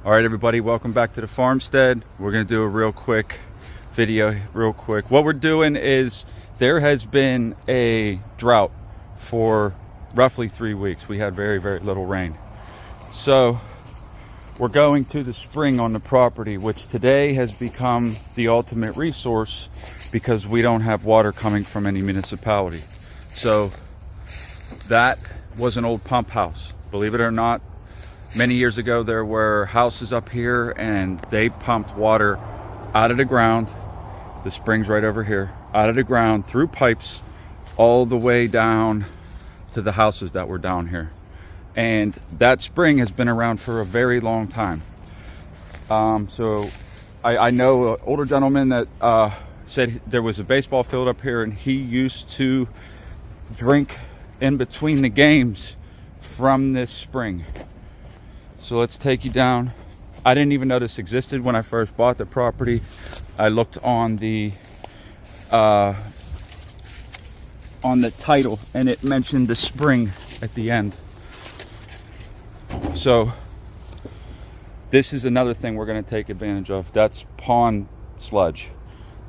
All right, everybody, welcome back to the farmstead. We're gonna do a real quick video, What we're doing is there has been a drought for roughly 3 weeks. We had very little rain. So we're going to the spring on the property, which today has become the ultimate resource because we don't have water coming from any municipality. So that was an old pump house. Believe it or not, many years ago there were houses up here and they pumped water out of the ground. The spring's right over here, out of the ground through pipes all the way down to the houses that were down here. And that spring has been around for a very long time. So I know an older gentleman that said there was a baseball field up here and he used to drink in between the games from this spring. So let's take you down. I didn't even know this existed when I first bought the property. I looked on the title and it mentioned the spring at the end. So this is another thing we're going to take advantage of. That's pond sludge.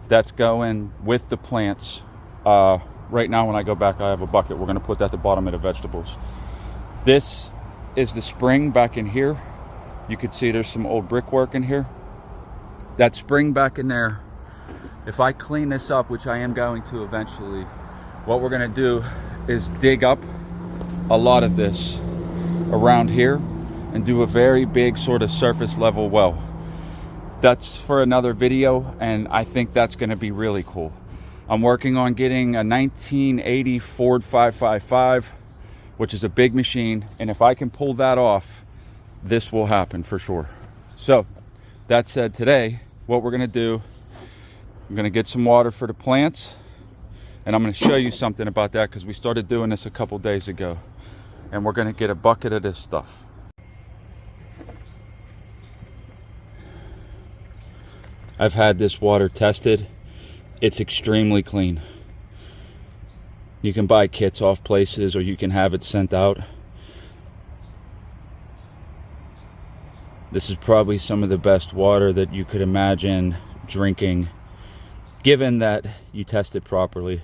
That's going with the plants. Right now when I go back, I have a bucket. We're going to put that at the bottom of the vegetables. This is the spring back in here. You can see there's some old brickwork in here. That spring back in there, if I clean this up, which I am going to eventually, what we're going to do is dig up a lot of this around here and do a very big sort of surface level well. That's for another video, and I think that's going to be really cool. I'm working on getting a 1980 Ford 555, which is a big machine, and if I can pull that off, this will happen for sure. So that said, today what we're going to do, I'm going to get some water for the plants, and I'm going to show you something about that because we started doing this a couple days ago, and we're going to get a bucket of this stuff. I've had this water tested. It's extremely clean. You can buy kits off places or you can have it sent out. This is probably some of the best water that you could imagine drinking, given that you test it properly.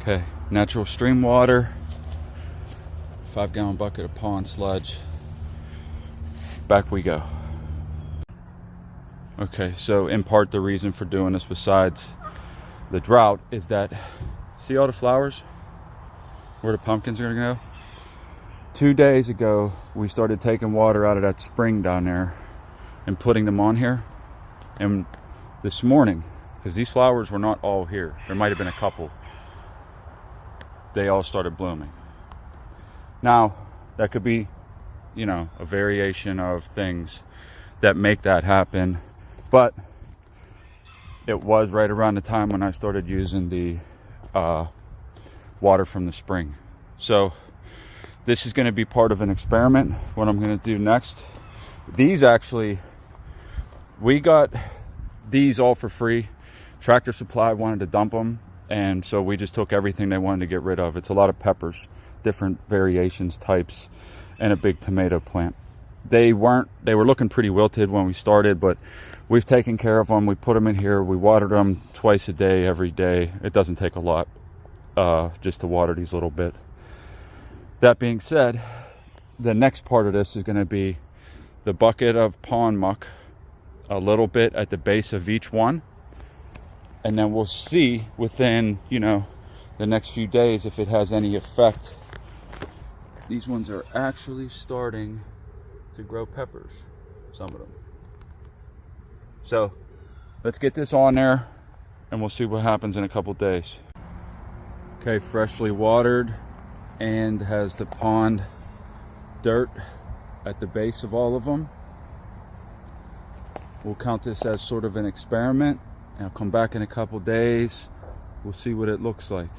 Okay, natural stream water, 5-gallon bucket of pond sludge. Back we go. Okay, so in part the reason for doing this, besides the drought, is that, see all the flowers where the pumpkins are gonna go? 2 days ago we started taking water out of that spring down there and putting them on here, and this morning, because these flowers were not all here, there might have been a couple, they all started blooming. Now that could be, you know, a variation of things that make that happen, but it was right around the time when I started using the water from the spring. So this is going to be part of an experiment. What I'm going to do next, these actually, we got these all for free. Tractor Supply wanted to dump them, and so we just took everything they wanted to get rid of. It's a lot of peppers, different variations, types, and a big tomato plant. They were looking pretty wilted when we started, but we've taken care of them. We put them in here. We watered them twice a day, every day. It doesn't take a lot just to water these little bit. That being said, the next part of this is going to be the bucket of pond muck, a little bit at the base of each one, and then we'll see within, you know, the next few days if it has any effect. These ones are actually starting to grow peppers, some of them. So let's get this on there and we'll see what happens in a couple days. Okay, freshly watered and has the pond dirt at the base of all of them. We'll count this as sort of an experiment. I'll come back in a couple days. We'll see what it looks like.